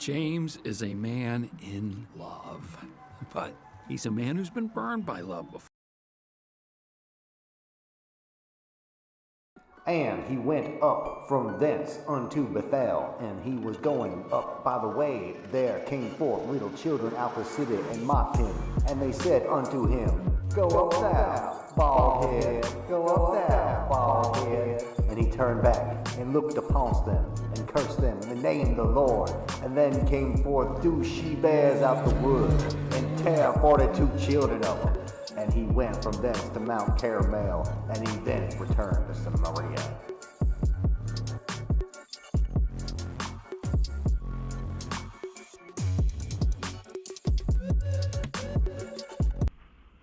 James is a man in love, but he's a man who's been burned by love before. And he went up from thence unto Bethel, and he was going up by the way. There came forth little children out the city, and mocked him. And they said unto him, Go up thou, bald head, go up thou, bald head. And he turned back, and looked upon them, and cursed them in the name of the Lord. And then came forth 2 she-bears out the wood, and tare 42 children of them. And he went from thence to Mount Carmel, and he thence returned to Samaria.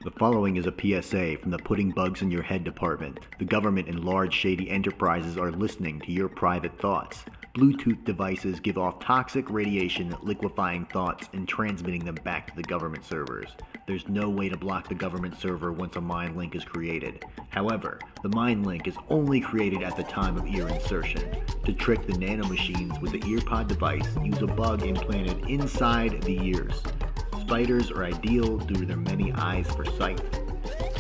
The following is a PSA from the Putting Bugs in Your Head department. The government and large shady enterprises are listening to your private thoughts. Bluetooth devices give off toxic radiation, liquefying thoughts and transmitting them back to the government servers. There's no way to block the government server once a mind link is created. However, the mind link is only created at the time of ear insertion. To trick the nanomachines with the EarPod device, use a bug implanted inside the ears. Spiders are ideal due to their many eyes for sight.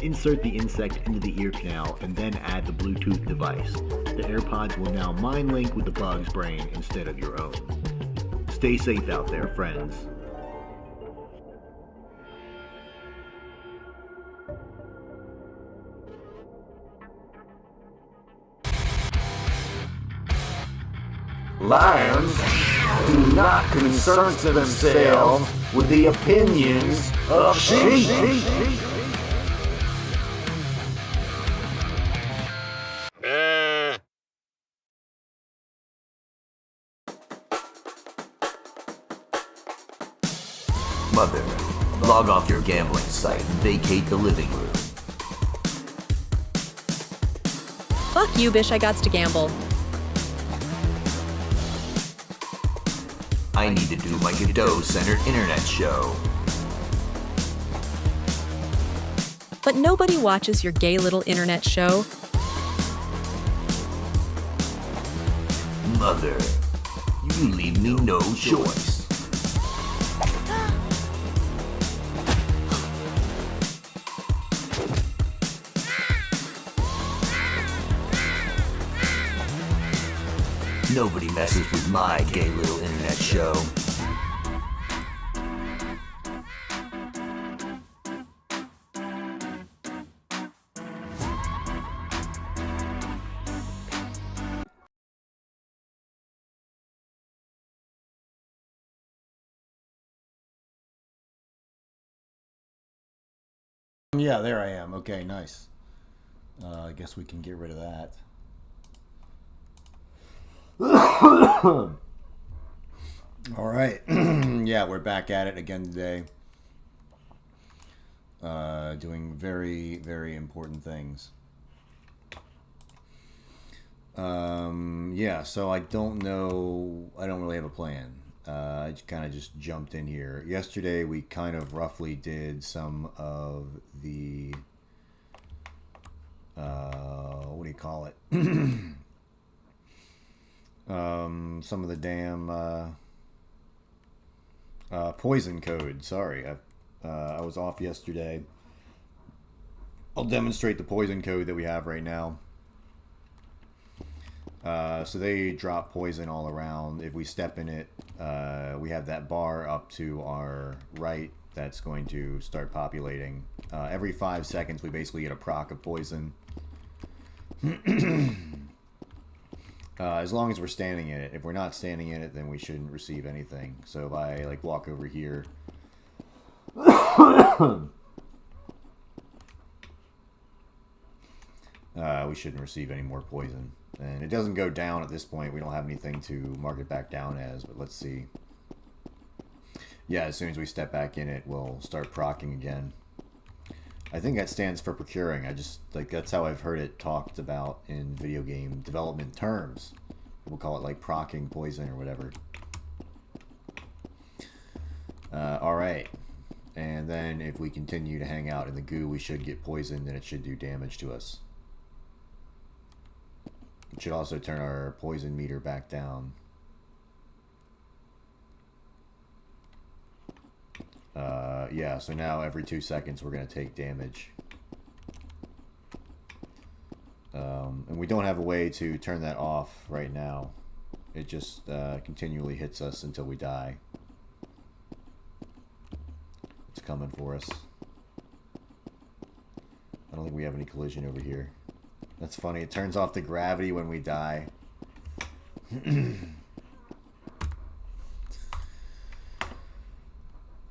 Insert the insect into the ear canal and then add the Bluetooth device. The AirPods will now mind link with the bug's brain instead of your own. Stay safe out there, friends. Lions do not concern themselves with the opinions of sheep. Mother, log off your gambling site and vacate the living room. Fuck you, bish, I gots to gamble. I need to do my Godot-centered internet show. But nobody watches your gay little internet show. Mother, you leave me no choice. Nobody messes with my gay little internet show. Yeah, there I am. Okay, nice. I guess we can get rid of that. All right. Yeah, we're back at it again today. Doing very, very important things. Yeah, so I don't know. I don't really have a plan. I kind of just jumped in here. Yesterday, we kind of roughly did some of the... what do you call it? Some of the damn poison code. Sorry, I was off yesterday. I'll demonstrate the poison code that we have right now. So they drop poison all around. If we step in it, we have that bar up to our right that's going to start populating. Every 5 seconds, we basically get a proc of poison. As long as we're standing in it. If we're not standing in it, then we shouldn't receive anything. So if I like walk over here, we shouldn't receive any more poison. And it doesn't go down at this point. We don't have anything to mark it back down as, but let's see. Yeah, as soon as we step back in it, we'll start proccing again. I think that stands for procuring. I just, like, that's how I've heard it talked about in video game development terms. We'll call it, like, proccing poison or whatever. Alright. And then if we continue to hang out in the goo, we should get poisoned and it should do damage to us. It should also turn our poison meter back down. Yeah, so now every 2 seconds we're going to take damage. And we don't have a way to turn that off right now. It just continually hits us until we die. It's coming for us. I don't think we have any collision over here. That's funny. It turns off the gravity when we die.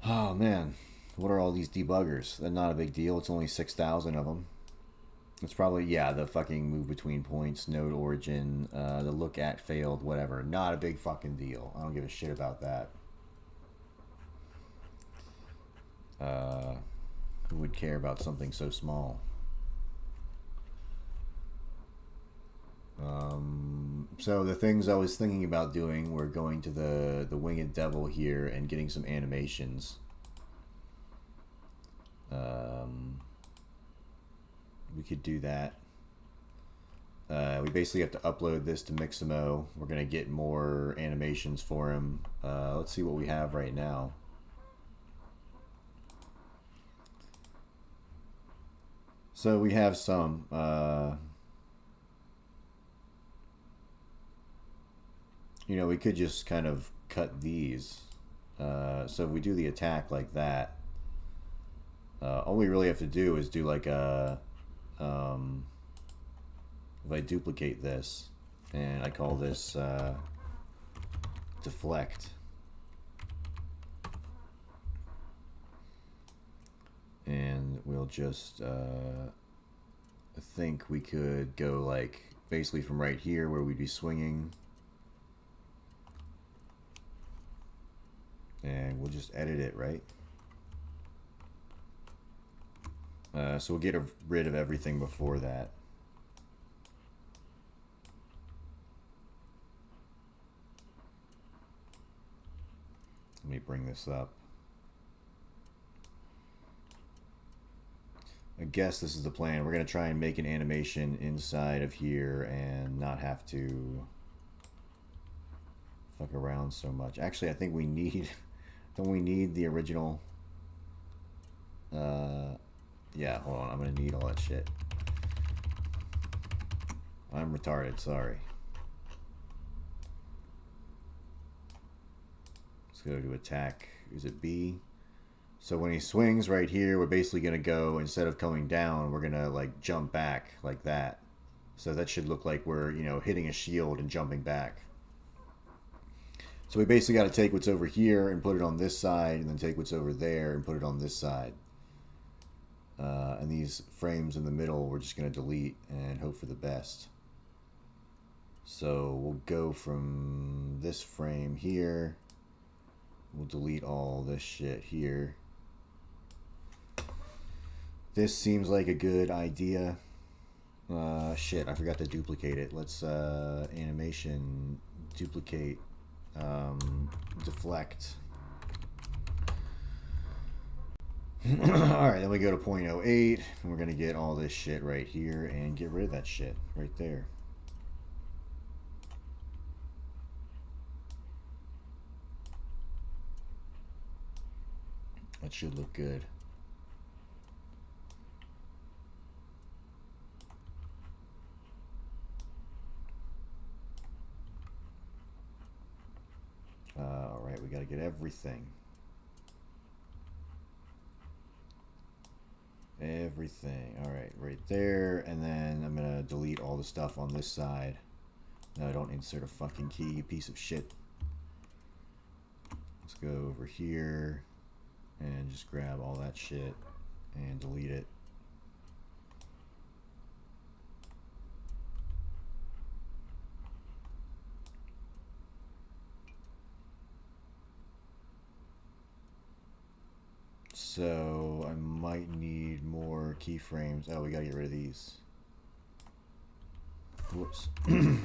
Oh, man. What are all these debuggers? They're not a big deal. It's only 6,000 of them. It's probably, yeah, the fucking move between points, node origin, the look at failed, whatever. Not a big fucking deal. I don't give a shit about that. Who would care about something so small? So the things I was thinking about doing were going to the Winged Devil here and getting some animations. We could do that. We basically have to upload this to Mixamo. We're going to get more animations for him. Let's see what we have right now. So we have some. You know, we could just kind of cut these. So if we do the attack like that, all we really have to do is do like a... if I duplicate this, and I call this deflect, and we'll just I think we could go like basically from right here where we'd be swinging, and we'll just edit it, right? So we'll get rid of everything before that. Let me bring this up. I guess this is the plan. We're going to try and make an animation inside of here and not have to fuck around so much. Actually, I think we need... Don't we need the original... Yeah, hold on. I'm going to need all that shit. I'm retarded, sorry. Let's go to attack. Is it B? So when he swings right here, we're basically going to go, instead of coming down, we're going to like jump back like that. So that should look like we're, you know, hitting a shield and jumping back. So we basically got to take what's over here and put it on this side, and then take what's over there and put it on this side. And these frames in the middle, we're just going to delete and hope for the best. So we'll go from this frame here. We'll delete all this shit here. This seems like a good idea. Shit, I forgot to duplicate it. Let's animation, duplicate, deflect. Alright, then we go to 0.08, and we're going to get all this shit right here and get rid of that shit right there. That should look good. Alright, we got to get everything. Everything. Alright, right there. And then I'm going to delete all the stuff on this side. No, I don't insert a fucking key, you piece of shit. Let's go over here and just grab all that shit and delete it. So I might need more keyframes. Oh, we gotta get rid of these. Whoops. I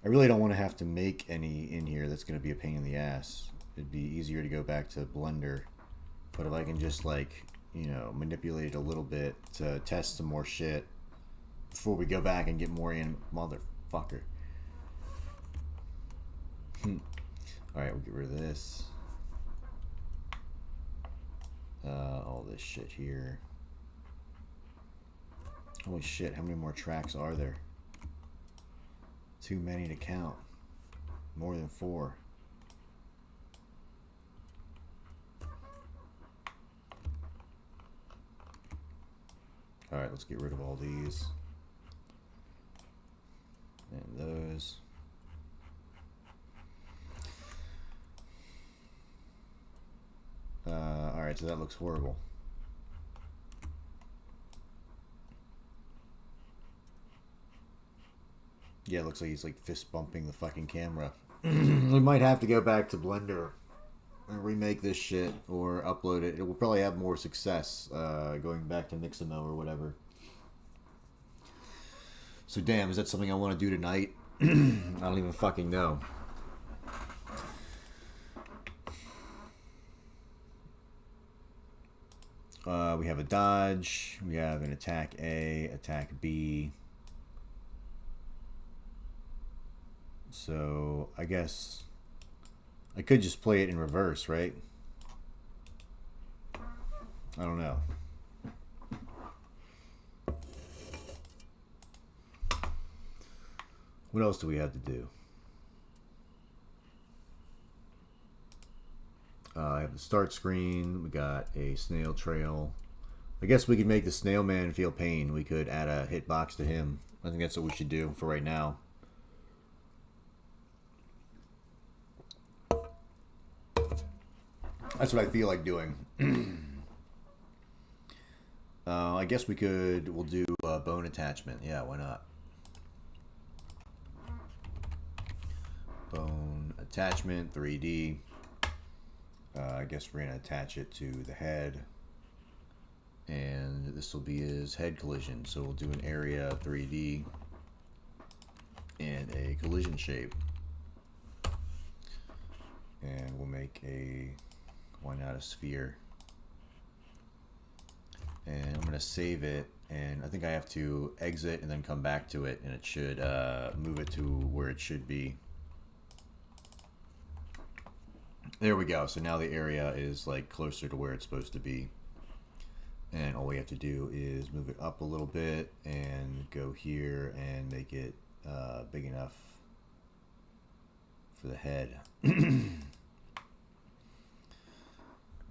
really don't want to have to make any in here. That's gonna be a pain in the ass. It'd be easier to go back to Blender. But if I can just like, you know, manipulate it a little bit to test some more shit before we go back and get more in, motherfucker. Alright, we'll get rid of this. All this shit here. Holy shit, how many more tracks are there? Too many to count. More than 4. Alright, let's get rid of all these. And those. Alright, so that looks horrible. Yeah, it looks like he's like fist bumping the fucking camera. We might have to go back to Blender and remake this shit or upload it. It will probably have more success going back to Mixamo or whatever. So damn, is that something I want to do tonight? I don't even fucking know. We have a dodge. We have an attack A, attack B. So I guess I could just play it in reverse, right? I don't know. What else do we have to do? I have the start screen. We got a snail trail. I guess we could make the snail man feel pain. We could add a hitbox to him. I think that's what we should do for right now. That's what I feel like doing. I guess we'll do bone attachment. Yeah, why not? Bone attachment, 3D. I guess we're going to attach it to the head. And this will be his head collision. So we'll do an area 3D and a collision shape. And we'll make a, why not a sphere? And I'm going to save it. And I think I have to exit and then come back to it. And it should move it to where it should be. There we go. So now the area is like closer to where it's supposed to be. And all we have to do is move it up a little bit and go here and make it big enough for the head.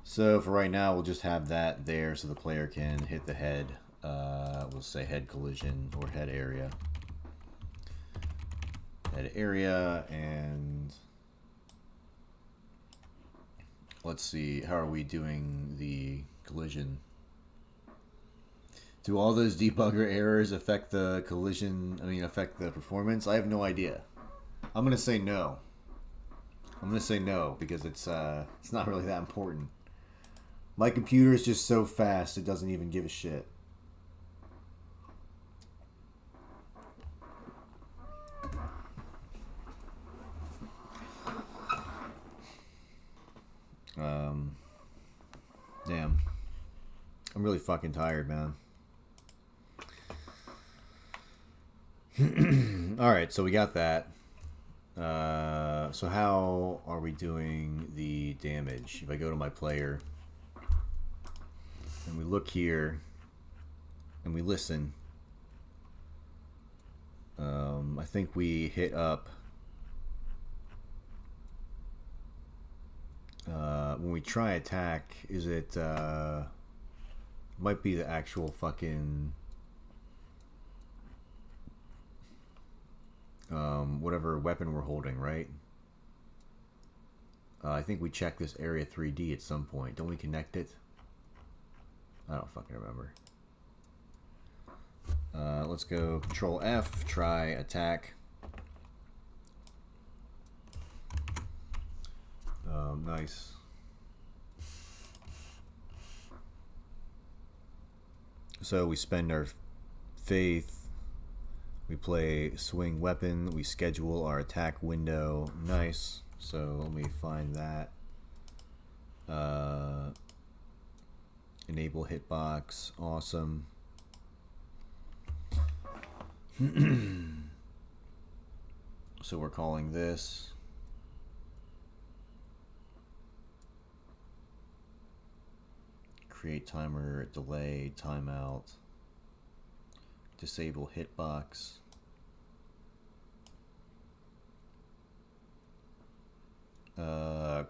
So for right now, we'll just have that there so the player can hit the head. We'll say head collision or head area. Head area, and let's see, how are we doing the collision? Do all those debugger errors affect the collision, affect the performance? I have no idea. I'm going to say no. I'm going to say no because it's not really that important. My computer is just so fast it doesn't even give a shit. Damn. I'm really fucking tired, man. Alright, so we got that. So how are we doing the damage? If I go to my player and we look here and we listen, I think we hit up when we try attack. Is it might be the actual fucking whatever weapon we're holding, right? I think we check this area 3D at some point. Don't we connect it? I don't fucking remember. Let's go Control F, try attack. Nice. So we spend our faith. We play swing weapon. We schedule our attack window. Nice. So let me find that. Enable hitbox. Awesome. So we're calling this Create timer, delay, timeout, disable hitbox.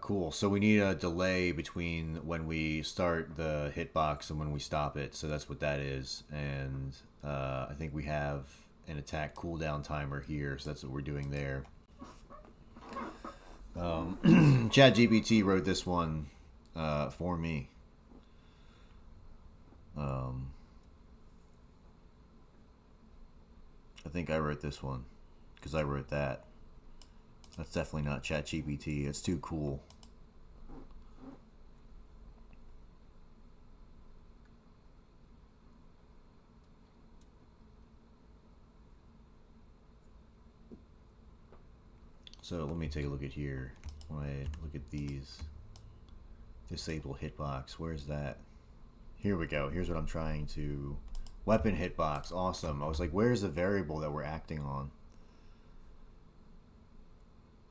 Cool. So we need a delay between when we start the hitbox and when we stop it. So that's what that is. And I think we have an attack cooldown timer here. So that's what we're doing there. ChatGPT wrote this one for me. I think I wrote this one because I wrote that. That's definitely not ChatGPT. It's too cool. So let me take a look at here. When I look at these, disable hitbox. Where's that? Here we go. Here's what I'm trying to. Weapon hitbox. Awesome. I was like, where's the variable that we're acting on?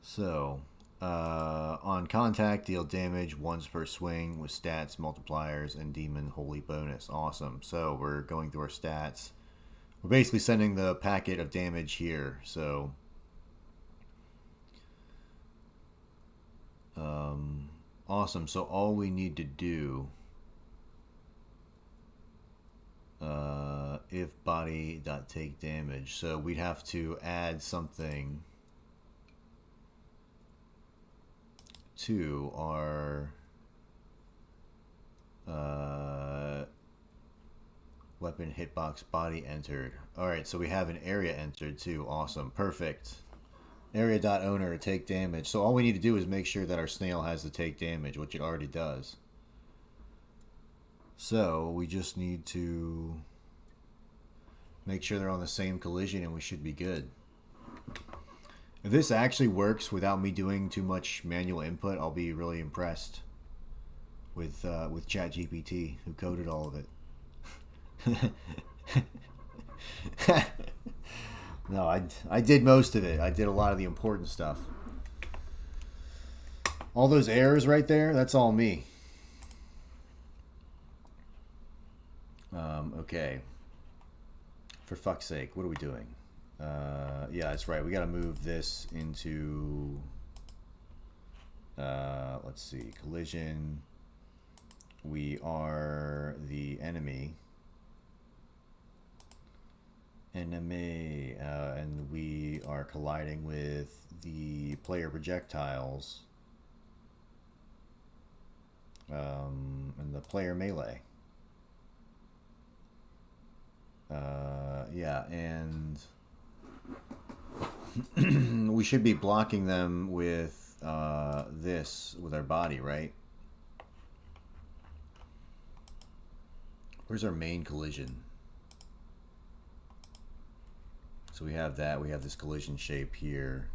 So, on contact, deal damage once per swing with stats, multipliers, and demon holy bonus. Awesome. So we're going through our stats. We're basically sending the packet of damage here. So, awesome. So all we need to do, if body.take damage. So we'd have to add something to our weapon hitbox body entered. Alright, so we have an area entered too. Awesome. Perfect. Area.owner take damage. So all we need to do is make sure that our snail has the take damage, which it already does. So we just need to make sure they're on the same collision and we should be good. If this actually works without me doing too much manual input, I'll be really impressed with ChatGPT, who coded all of it. No, I did most of it. I did a lot of the important stuff. All those errors right there, that's all me. Okay. For fuck's sake, what are we doing? Yeah, that's right. We got to move this into, let's see, collision. We are the enemy. And we are colliding with the player projectiles and the player melee. Yeah, and we should be blocking them with this, with our body, right? Where's our main collision? So we have that. We have this collision shape here.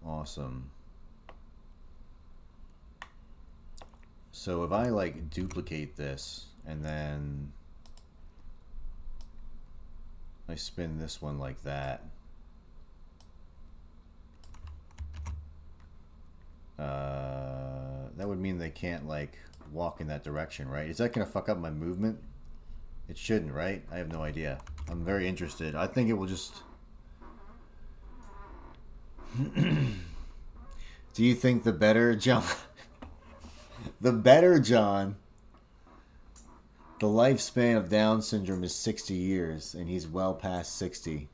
Awesome. So if I like duplicate this and then I spin this one like that, that would mean they can't like walk in that direction, right? Is that gonna fuck up my movement? It shouldn't, right? I have no idea. I'm very interested. I think it will just... Do you think the better John... the better John... The lifespan of Down syndrome is 60 years, and he's well past 60.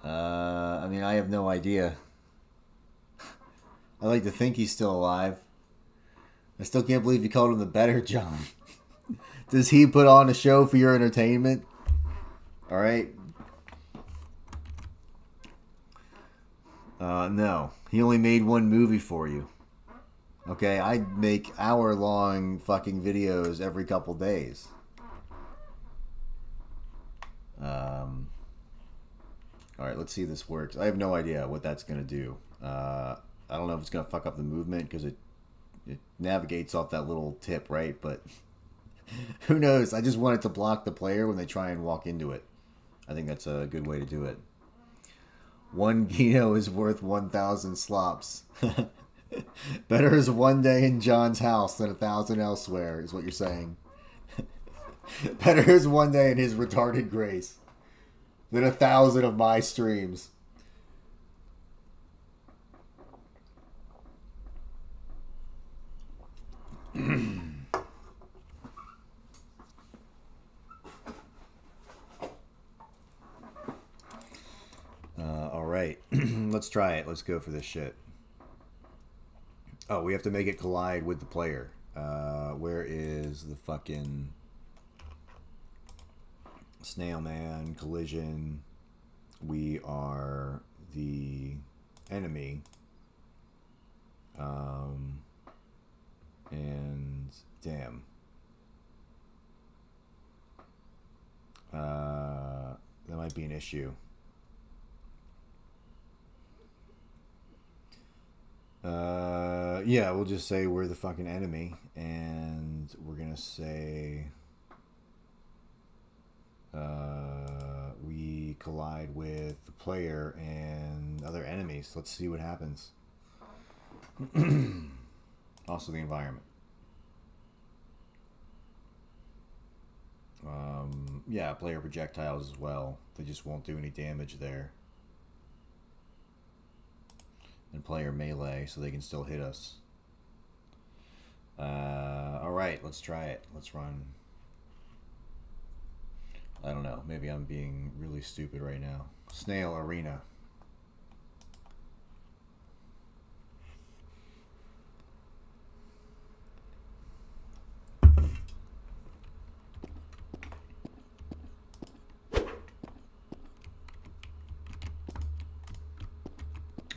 I mean, I have no idea. I like to think he's still alive. I still can't believe you called him the better John. Does he put on a show for your entertainment? Alright. No. He only made one movie for you. Okay, I make hour-long fucking videos every couple days. Alright, let's see if this works. I have no idea what that's going to do. I don't know if it's going to fuck up the movement because it navigates off that little tip, right? But who knows? I just want it to block the player when they try and walk into it. I think that's a good way to do it. One Gino is worth 1,000 slops. Better is one day in John's house than 1,000 elsewhere, is what you're saying. Better is one day in his retarded grace than 1,000 of my streams. Alright, let's try it. Let's go for this shit. Oh, we have to make it collide with the player. Where is the fucking snail man collision? We are the enemy. And damn. That might be an issue. Yeah, we'll just say we're the fucking enemy, and we're gonna say we collide with the player and other enemies. Let's see what happens. Also the environment. Yeah, player projectiles as well. They just won't do any damage there. And player melee, so they can still hit us. Alright, let's try it. Let's run. I don't know. Maybe I'm being really stupid right now. Snail Arena.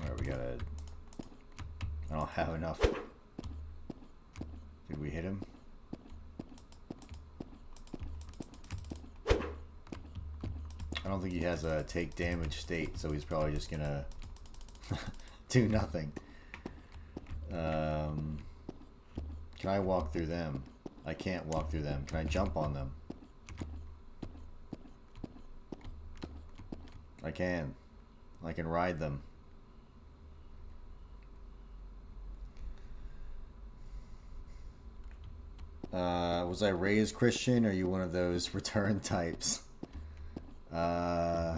Alright, we gotta... I don't have enough. Did we hit him? I don't think he has a take damage state, so he's probably just gonna do nothing. Can I walk through them? I can't walk through them. Can I jump on them? I can. I can ride them. Was I raised Christian, or are you one of those return types? I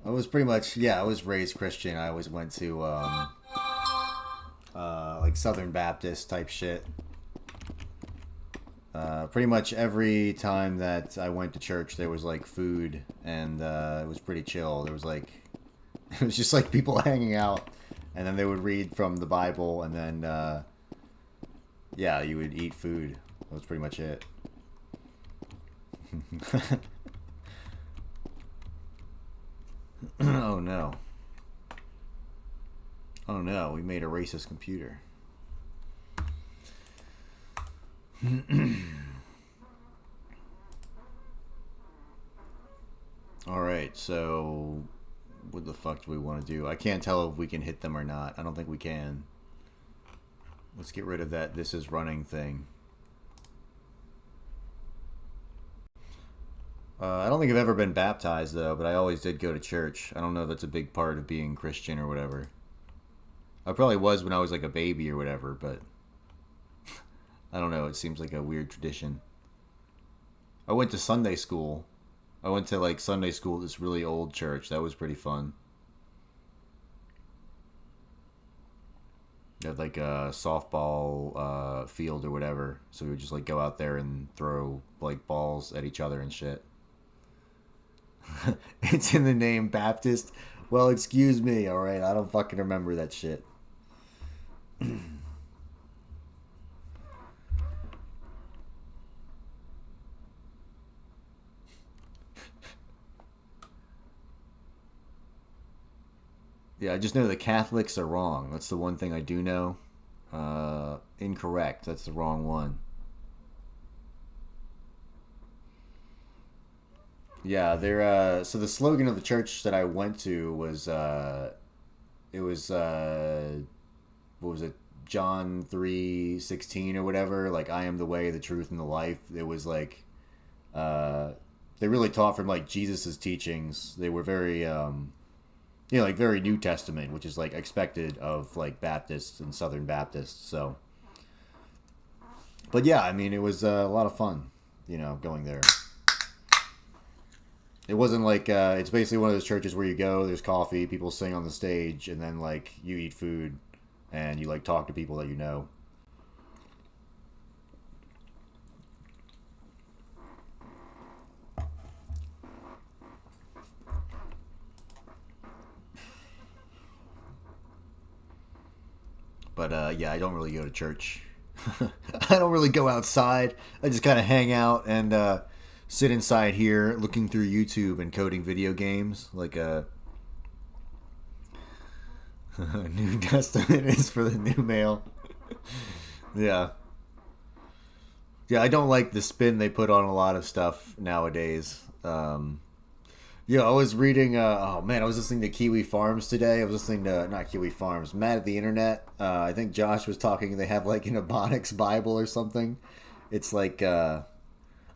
was pretty much, yeah, I was raised Christian. I always went to, like Southern Baptist type shit. Pretty much every time that I went to church, there was like food, and it was pretty chill. There was like, it was just like people hanging out, and then they would read from the Bible, and then, yeah, you would eat food. That was pretty much it. Oh no. Oh no, we made a racist computer. Alright, so what the fuck do we want to do? I can't tell if we can hit them or not. I don't think we can. Let's get rid of that "this is running" thing. I don't think I've ever been baptized, though, but I always did go to church. I don't know if that's a big part of being Christian or whatever. I probably was when I was like a baby or whatever, but I don't know. It seems like a weird tradition. I went to Sunday school. I went to like Sunday school at this really old church. That was pretty fun. They had like a softball field or whatever, so we would just like go out there and throw like balls at each other and shit. It's in the name Baptist. Well, excuse me, alright? I don't fucking remember that shit. Yeah, I just know the Catholics are wrong. That's the one thing I do know. Incorrect. That's the wrong one. Yeah, they're so the slogan of the church that I went to was it was what was it? John 3:16 or whatever, like I am the way, the truth, and the life. It was like they really taught from like Jesus's teachings. They were very you know, like very New Testament, which is like expected of like Baptists and Southern Baptists. So, but yeah, I mean, it was a lot of fun, you know, going there. It wasn't like, it's basically one of those churches where you go, there's coffee, people sing on the stage, and then like you eat food and you like talk to people that you know. But yeah, I don't really go to church. I don't really go outside. I just kind of hang out and sit inside here looking through YouTube and coding video games. Like New Testament is for the new male. Yeah. Yeah, I don't like the spin they put on a lot of stuff nowadays. Yeah, I was reading, oh man, I was listening to Kiwi Farms today. I was listening to, not Kiwi Farms, Mad at the Internet. I think Josh was talking, they have like an Ebonics Bible or something. It's like, oh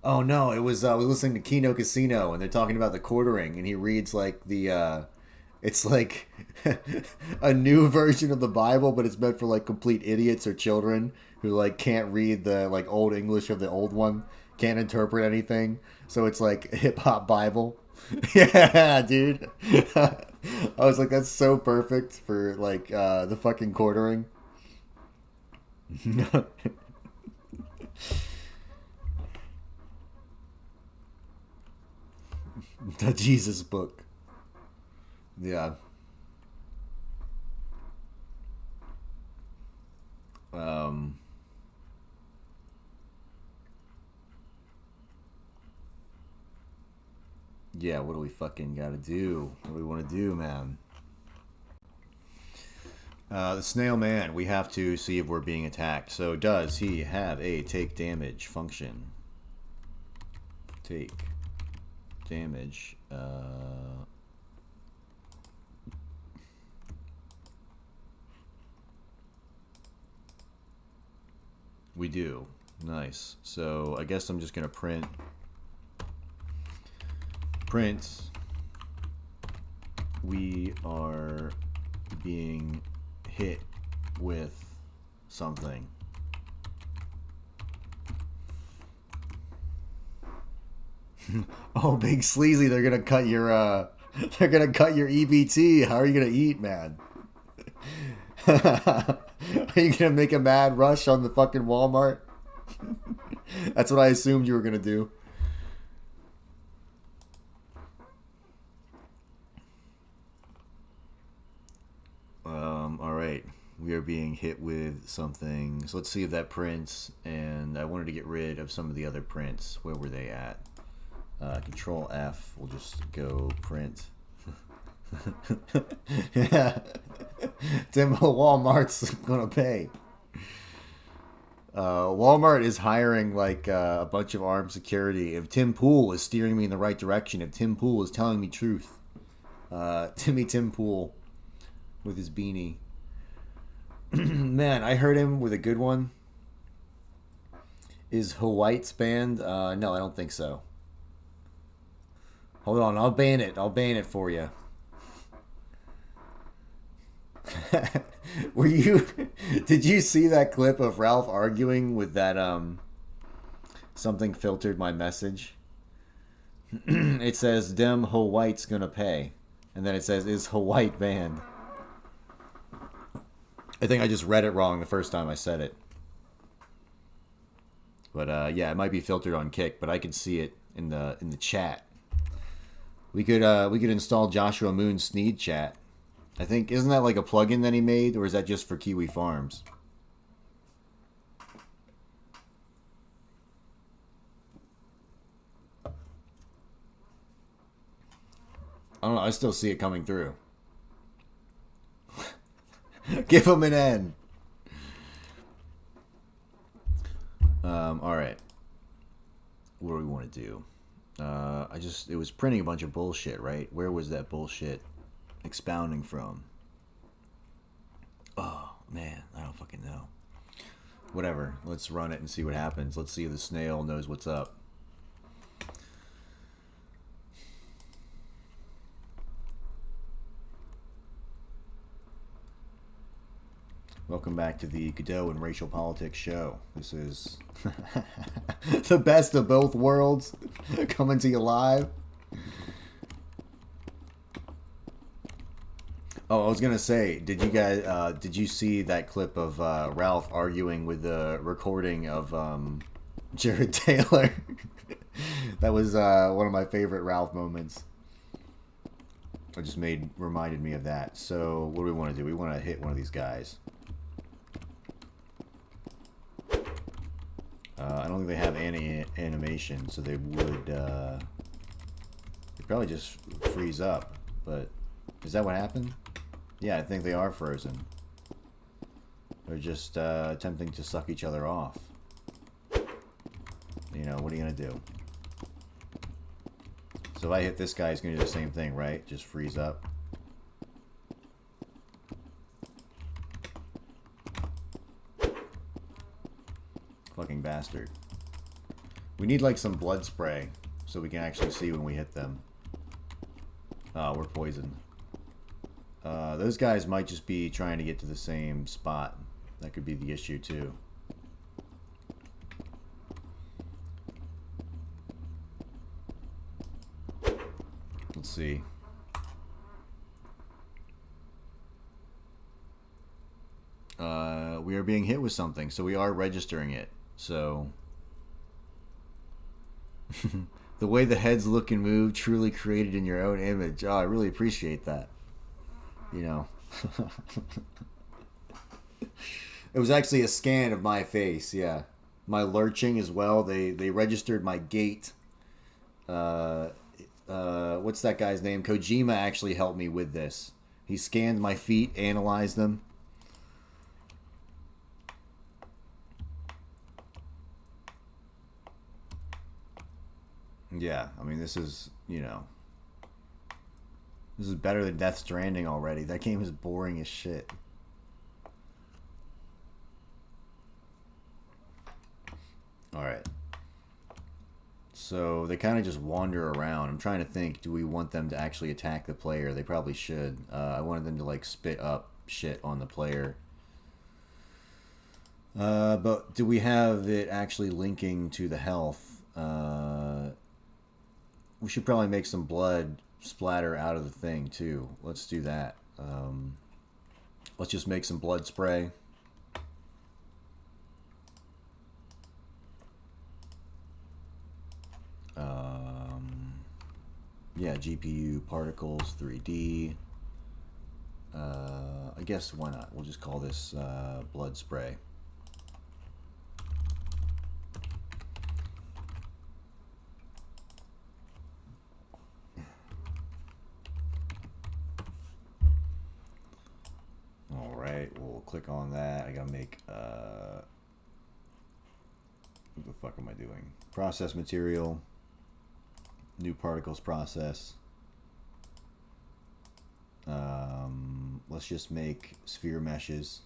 no, it was, I was listening to Kino Casino and they're talking about the quartering and he reads like the, it's like a new version of the Bible, but it's meant for like complete idiots or children who like can't read the like old English of the old one, can't interpret anything. So it's like a hip hop Bible. Yeah, dude. I was like, that's so perfect for like the fucking quartering. The Jesus book. Yeah. Yeah, what do we fucking gotta do? What do we want to do, man? The snail man, we have to see if we're being attacked. So does he have a take damage function? Take damage. We do. Nice. So I guess I'm just gonna print we are being hit with something. Oh, big sleazy, they're gonna cut your EBT. How are you gonna eat, man? Are you gonna make a mad rush on the fucking Walmart? That's what I assumed you were gonna do. Alright, we are being hit with something. So let's see if that prints, and I wanted to get rid of some of the other prints. Where were they at? Control F, we'll just go print. Yeah. Timbo Walmart's gonna pay. Walmart is hiring like a bunch of armed security. If Tim Pool is steering me in the right direction, if Tim Pool is telling me truth, Tim Pool with his beanie. Man, I heard him with a good one. Is Hawaii's banned? No, I don't think so. Hold on, I'll ban it. I'll ban it for you. Did you see that clip of Ralph arguing with that something filtered my message? It says dem Hawaii's gonna pay, and then it says is Hawaii banned. I think I just read it wrong the first time I said it. But yeah, it might be filtered on Kick, but I can see it in the chat. We could install Joshua Moon's Sneed chat. I think, isn't that like a plugin that he made, or is that just for Kiwi Farms? I don't know, I still see it coming through. Give him an N. Alright. What do we want to do? It was printing a bunch of bullshit, right? Where was that bullshit expounding from? Oh, man, I don't fucking know. Whatever, let's run it and see what happens. Let's see if the snail knows what's up. Welcome back to the Godot and Racial Politics show. This is the best of both worlds coming to you live. Oh, I was gonna say, did you see that clip of Ralph arguing with the recording of Jared Taylor? That was one of my favorite Ralph moments. It just reminded me of that. So what do we want to do? We want to hit one of these guys. I don't think they have any animation, so they would they'd probably just freeze up. But is that what happened? Yeah, I think they are frozen. They're just attempting to suck each other off. You know, what are you gonna do? So if I hit this guy, he's gonna do the same thing, right? Just freeze up. Fucking bastard. We need like some blood spray so we can actually see when we hit them. Oh, we're poisoned. Those guys might just be trying to get to the same spot. That could be the issue too. Let's see. We are being hit with something, so we are registering it. So the way the heads look and move, truly created in your own image. Oh, I really appreciate that. You know. It was actually a scan of my face, yeah. My lurching as well. They registered my gait. What's that guy's name? Kojima actually helped me with this. He scanned my feet, analyzed them. Yeah, I mean, this is, you know, this is better than Death Stranding already. That game is boring as shit. Alright. So, they kind of just wander around. I'm trying to think, do we want them to actually attack the player? They probably should. I wanted them to, like, spit up shit on the player. But do we have it actually linking to the health? We should probably make some blood splatter out of the thing too. Let's do that. Let's just make some blood spray. Yeah, GPU particles 3D. I guess why not? We'll just call this blood spray. We'll click on that. I gotta make what the fuck am I doing? Process material, new particles process. Let's just make sphere meshes.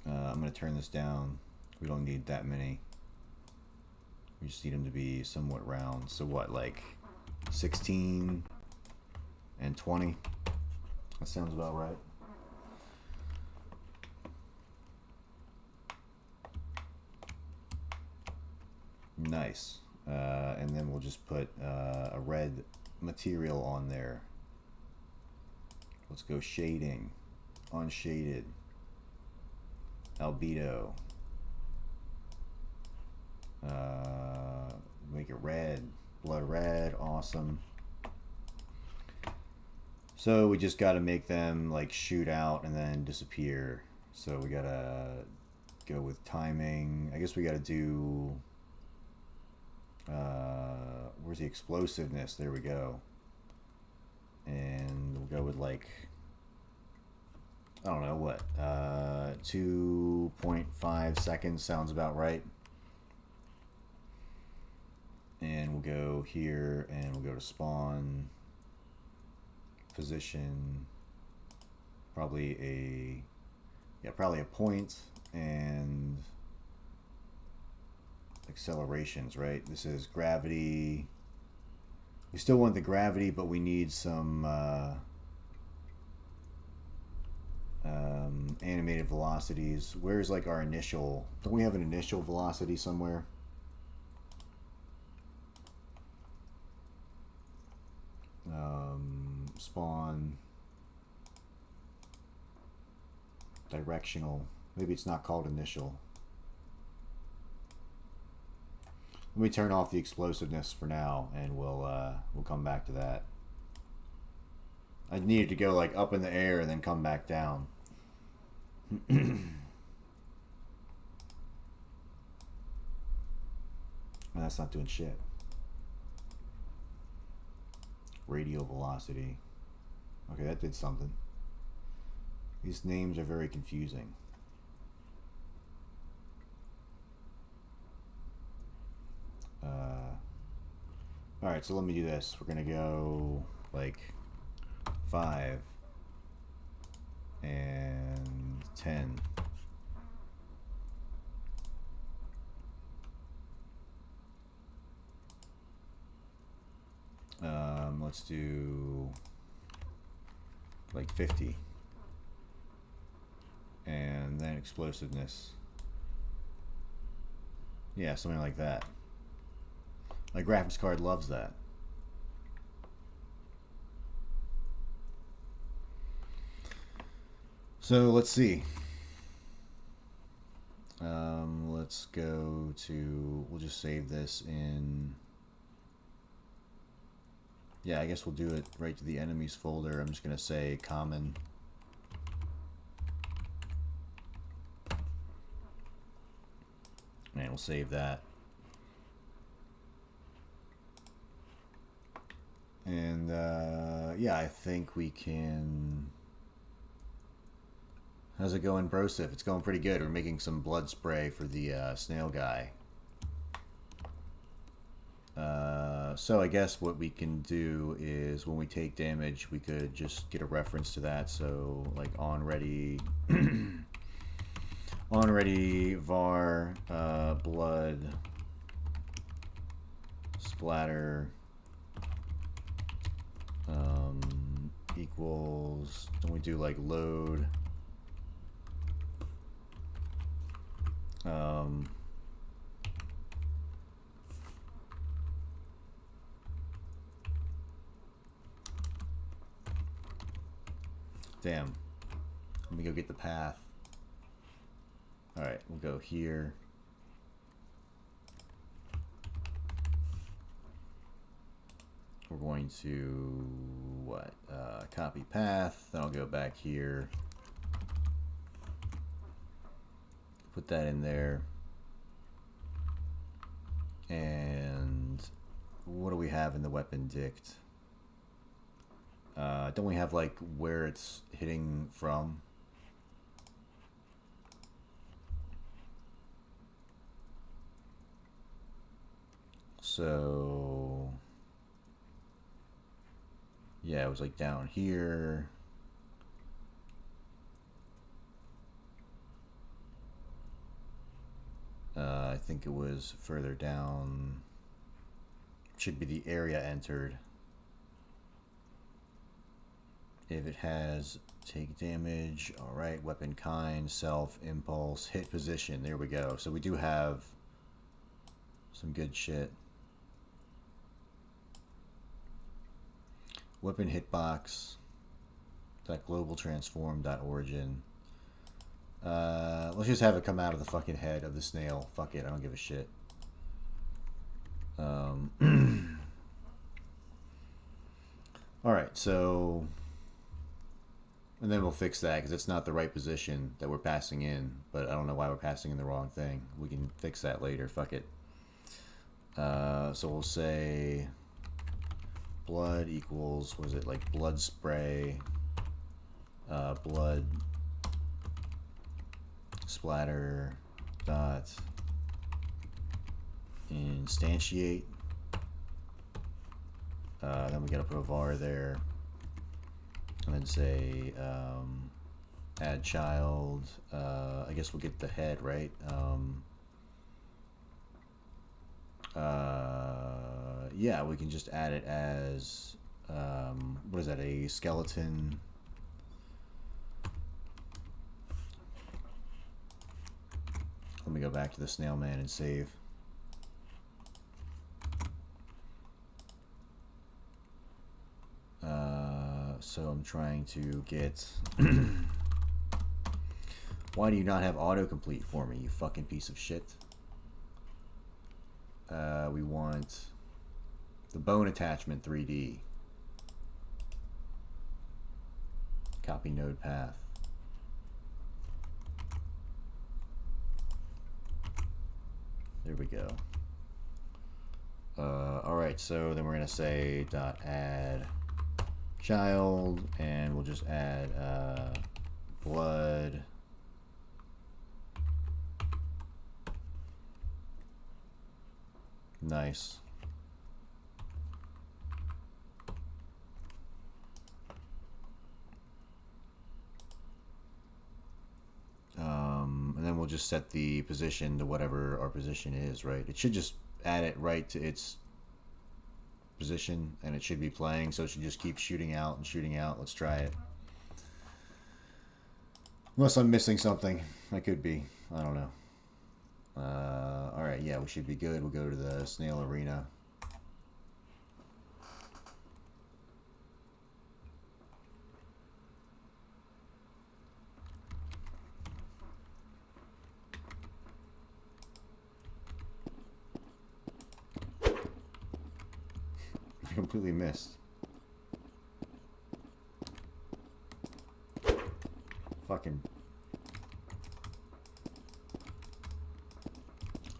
I'm gonna turn this down. We don't need that many. We just need them to be somewhat round. So what, like 16 and 20? That sounds about right. Nice. And then we'll just put a red material on there. Let's go shading. Unshaded. Albedo. Make it red. Blood red. Awesome. So we just got to make them like shoot out and then disappear. So we got to go with timing. I guess we got to do... where's the explosiveness? There we go. And we'll go with like... I don't know what. 2.5 seconds sounds about right. And we'll go here and we'll go to spawn. Position, probably a point, and accelerations, right? This is gravity. We still want the gravity, but we need some animated velocities. Where's like our initial? Don't we have an initial velocity somewhere? Spawn. Directional. Maybe it's not called initial. Let me turn off the explosiveness for now, and we'll come back to that. I needed to go like up in the air and then come back down. And that's not doing shit. Radial velocity. Okay, that did something. These names are very confusing. Alright, so let me do this. We're gonna go like 5 and 10. Let's do like 50. And then explosiveness. Yeah, something like that. My graphics card loves that. So let's see. Let's go to, we'll just save this in, yeah, I guess we'll do it right to the enemies folder. I'm just going to say common. And we'll save that. And yeah, I think we can. How's it going, Brosif? It's going pretty good. We're making some blood spray for the snail guy. So I guess what we can do is when we take damage, we could just get a reference to that. So like on ready, on ready var blood splatter equals. Then we do like load. Damn. Let me go get the path. Alright, we'll go here. We're going to, what, copy path. Then I'll go back here. Put that in there. And what do we have in the weapon dict? Don't we have like where it's hitting from? So yeah, it was like down here. I think it was further down. Should be the area entered. If it has take damage, all right, weapon kind, self, impulse, hit position, there we go. So we do have some good shit. Weapon hitbox, that global transform dot origin. Let's just have it come out of the fucking head of the snail. Fuck it, I don't give a shit. Alright, so and then we'll fix that because it's not the right position that we're passing in, but I don't know why we're passing in the wrong thing. We can fix that later. Fuck it. So we'll say blood equals, what is it, like blood spray, blood splatter dot instantiate. Then we gotta put a var there, and then say add child. I guess we'll get the head, right? Yeah, we can just add it as what is that, a skeleton Let me go back to the snail man and save. So I'm trying to get... Why do you not have autocomplete for me, you fucking piece of shit? We want the bone attachment 3D. Copy node path. There we go. Alright, so then we're going to say dot add child, and we'll just add blood. Nice. And then we'll just set the position to whatever our position is, right? It should just add it right to its position, and it should be playing, so it should just keep shooting out and shooting out. Let's try it. Unless I'm missing something. I could be. I don't know. Alright, yeah, we should be good. We'll go to the snail arena. I completely missed. Fucking...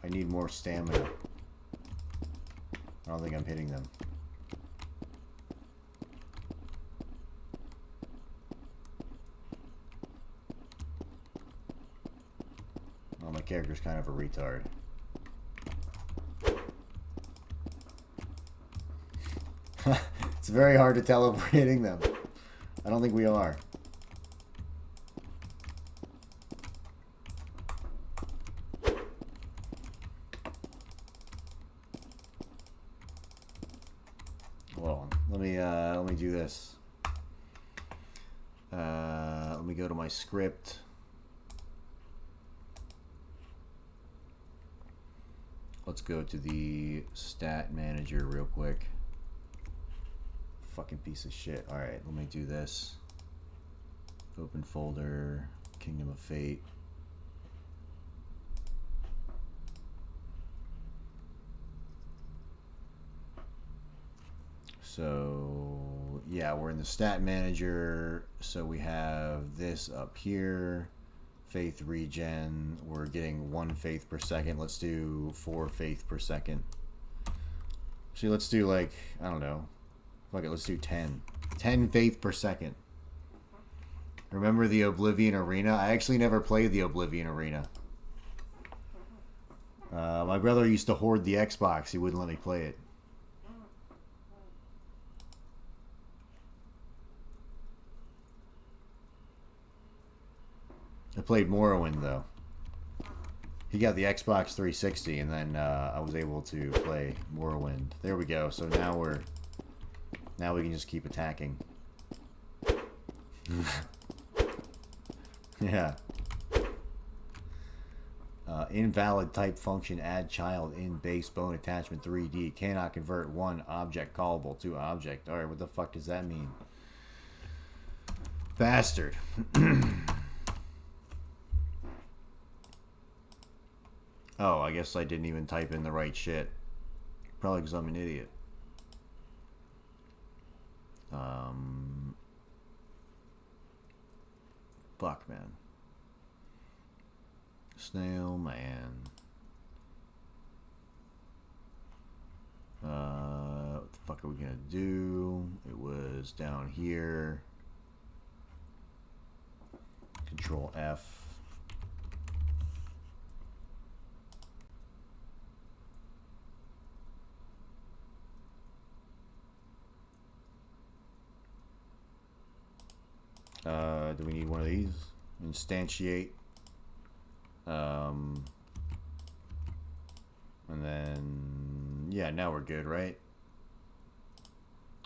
I need more stamina. I don't think I'm hitting them. Oh, my character's kind of a retard. It's very hard to tell if we're hitting them. I don't think we are. Well, let me do this. Let me go to my script. Let's go to the stat manager real quick. Fucking piece of shit. Alright, let me do this. Open folder, Kingdom of Fate. So, yeah, we're in the stat manager. So we have this up here. Faith regen. We're getting 1 faith per second. Let's do 4 faith per second. Actually, let's do like, I don't know. Fuck it, let's do 10. 10 faith per second. Remember the Oblivion Arena? I actually never played the Oblivion Arena. My brother used to hoard the Xbox. He wouldn't let me play it. I played Morrowind, though. He got the Xbox 360, and then I was able to play Morrowind. There we go. So now we're... Now we can just keep attacking. Yeah. Invalid type function add child in base bone attachment 3D. Cannot convert one object callable to object. Alright, what the fuck does that mean? Bastard. Oh, I guess I didn't even type in the right shit. Probably because I'm an idiot. Fuck, man. Snail man. What the fuck are we gonna do? It was down here. Control F. Do we need one of these? Instantiate. And then, yeah, now we're good, right?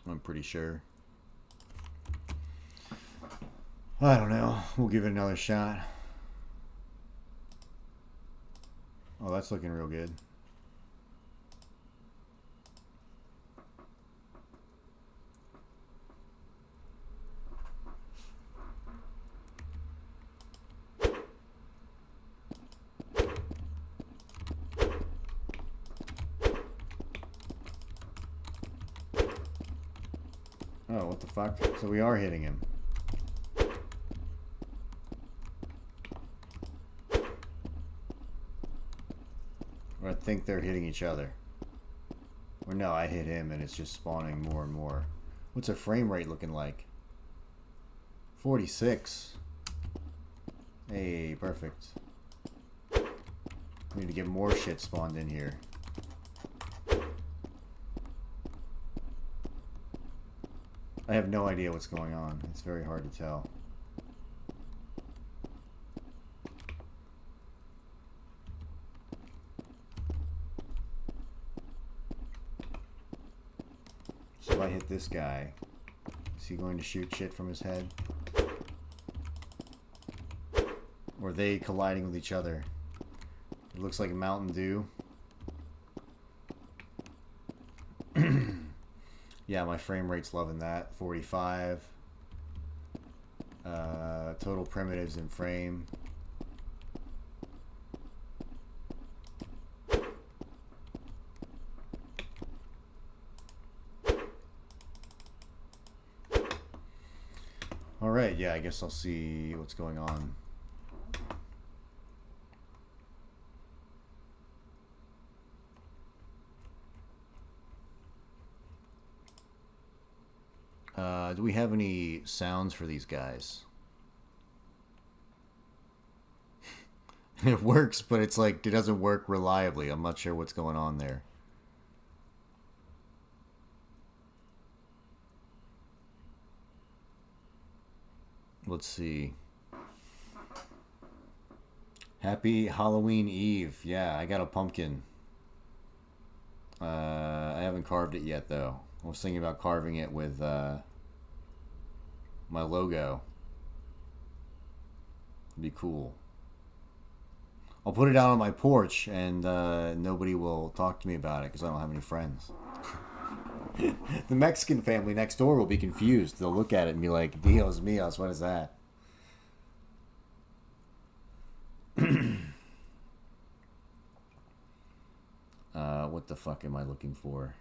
I'm pretty sure. I don't know. We'll give it another shot. Oh, that's looking real good. Oh, what the fuck? So we are hitting him. Or I think they're hitting each other. Or no, I hit him and it's just spawning more and more. What's our frame rate looking like? 46. Hey, perfect. We need to get more shit spawned in here. I have no idea what's going on. It's very hard to tell. So if I hit this guy, is he going to shoot shit from his head? Or are they colliding with each other? It looks like Mountain Dew. Yeah, my frame rate's loving that. 45. Total primitives in frame. Alright, yeah, I guess I'll see what's going on. Do we have any sounds for these guys? It works, but it's like, it doesn't work reliably. I'm not sure what's going on there. Let's see. Happy Halloween Eve. Yeah, I got a pumpkin. I haven't carved it yet, though. I was thinking about carving it with my logo. It'd be cool. I'll put it out on my porch, and nobody will talk to me about it because I don't have any friends. The Mexican family next door will be confused. They'll look at it and be like, Dios míos, what is that? What the fuck am I looking for?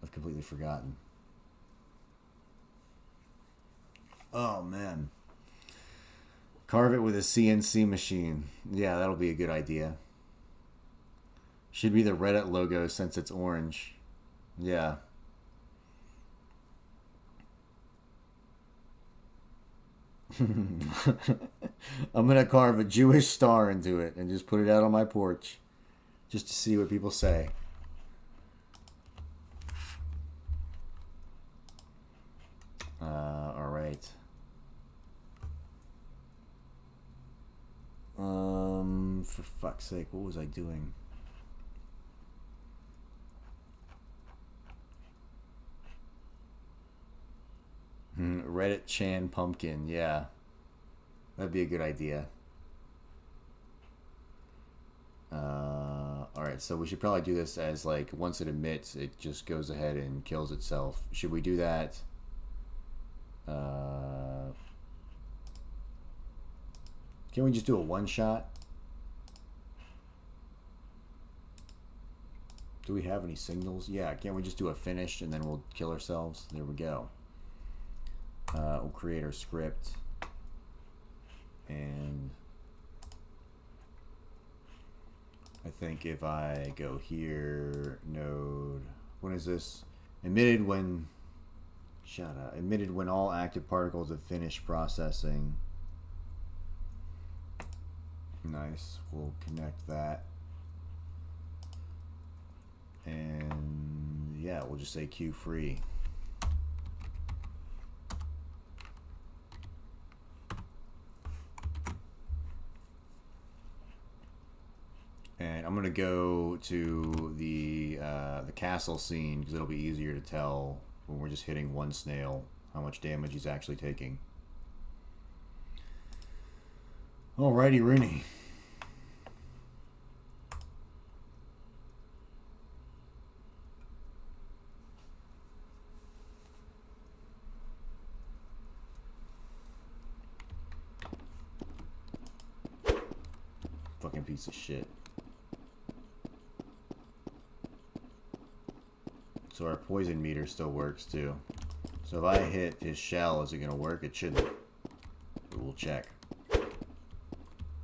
I've completely forgotten. Oh, man. Carve it with a CNC machine. Yeah, that'll be a good idea. Should be the Reddit logo since it's orange. Yeah. I'm gonna carve a Jewish star into it and just put it out on my porch just to see what people say. Alright. For fuck's sake, what was I doing? Reddit Chan Pumpkin, yeah. That'd be a good idea. Alright, so we should probably do this as, like, once it emits, it just goes ahead and kills itself. Should we do that? Can we just do a one-shot? Do we have any signals? Yeah, can't we just do a finish and then we'll kill ourselves? There we go. We'll create our script. And I think if I go here, node, what is this? Emitted when, shut up. Emitted when all active particles have finished processing. Nice. We'll connect that. And yeah, we'll just say queue free. And I'm gonna go to the castle scene because it'll be easier to tell when we're just hitting one snail how much damage he's actually taking. Alrighty, Rooney. piece of shit. So our poison meter still works too. So if I hit his shell, is it going to work? It shouldn't. But we'll check.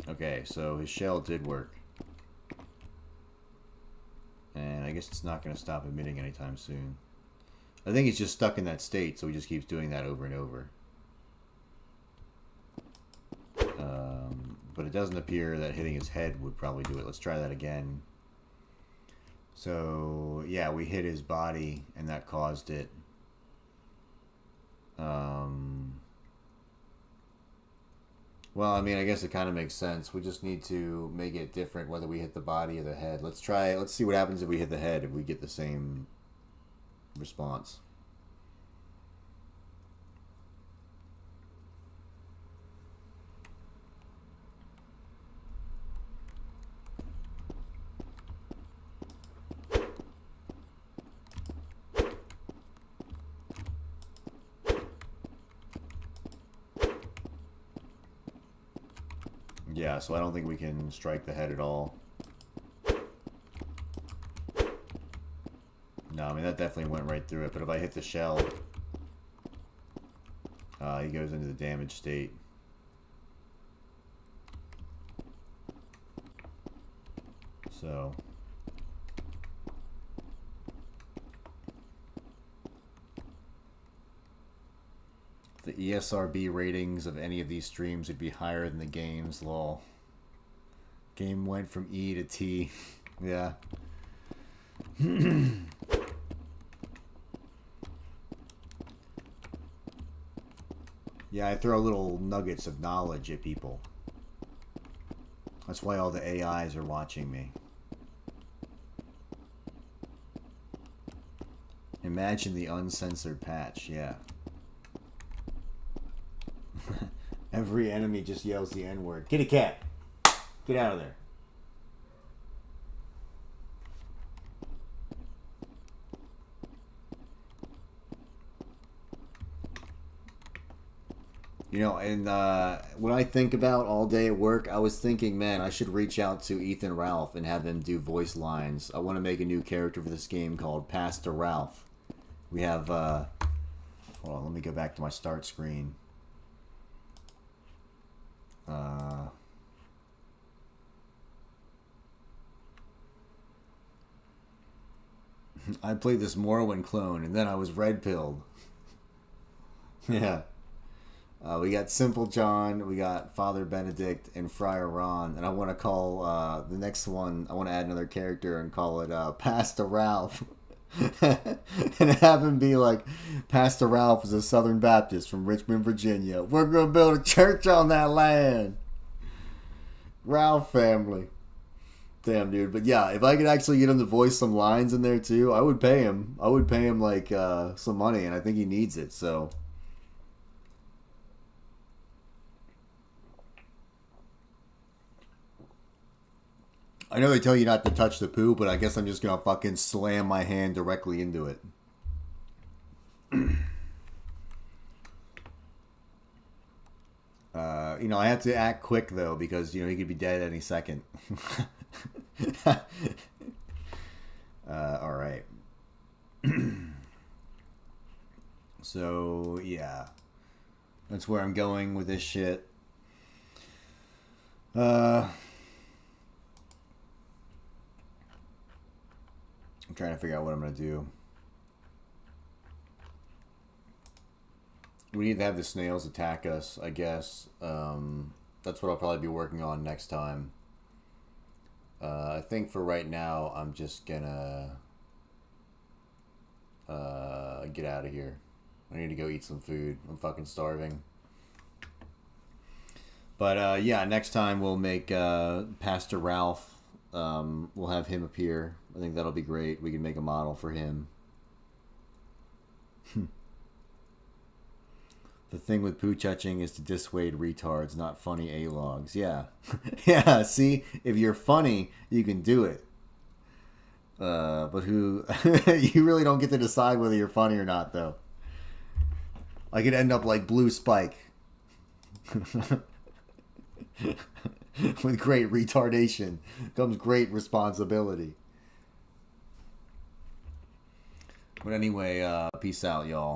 Okay, so his shell did work. And I guess it's not going to stop emitting anytime soon. I think he's just stuck in that state, so he just keeps doing that over and over. But it doesn't appear that hitting his head would probably do it. Let's try that again. So, yeah, we hit his body, and that caused it. Well, I mean, I guess it kind of makes sense. We just need to make it different whether we hit the body or the head. Let's see what happens if we hit the head, if we get the same response. Yeah, so I don't think we can strike the head at all. No, I mean, that definitely went right through it. But if I hit the shell, he goes into the damaged state. So... the ESRB ratings of any of these streams would be higher than the game's, lol. Game went from E to T. Yeah. Yeah, I throw little nuggets of knowledge at people. That's why all the AIs are watching me. Imagine the uncensored patch, yeah. Every enemy just yells the N-word. Kitty cat! Get out of there. You know, and when I think about all day at work, I was thinking, man, I should reach out to Ethan Ralph and have him do voice lines. I want to make a new character for this game called Pastor Ralph. We have, hold on, let me go back to my start screen. I played this Morrowind clone, and then I was red-pilled. Yeah. We got Simple John, we got Father Benedict, and Friar Ron, and I want to call the next one, I want to add another character and call it Pastor Ralph. And have him be like, Pastor Ralph is a Southern Baptist from Richmond, Virginia. We're going to build a church on that land. Ralph family. Damn, dude. But yeah, if I could actually get him to voice some lines in there too, I would pay him. I would pay him like some money, and I think he needs it, so... I know they tell you not to touch the poo, but I guess I'm just gonna fucking slam my hand directly into it. You know, I have to act quick though, because you know he could be dead any second. All right. So yeah, that's where I'm going with this shit. I'm trying to figure out what I'm going to do. We need to have the snails attack us, I guess. That's what I'll probably be working on next time. I think for right now, I'm just going to get out of here. I need to go eat some food. I'm fucking starving. But yeah, next time we'll make Pastor Ralph. We'll have him appear. I think that'll be great. We can make a model for him. The thing with poo-chuching is to dissuade retards, not funny A-logs. Yeah. Yeah, see? If you're funny, you can do it. But who... you really don't get to decide whether you're funny or not, though. I could end up like Blue Spike. With great retardation comes great responsibility. But anyway, peace out, y'all.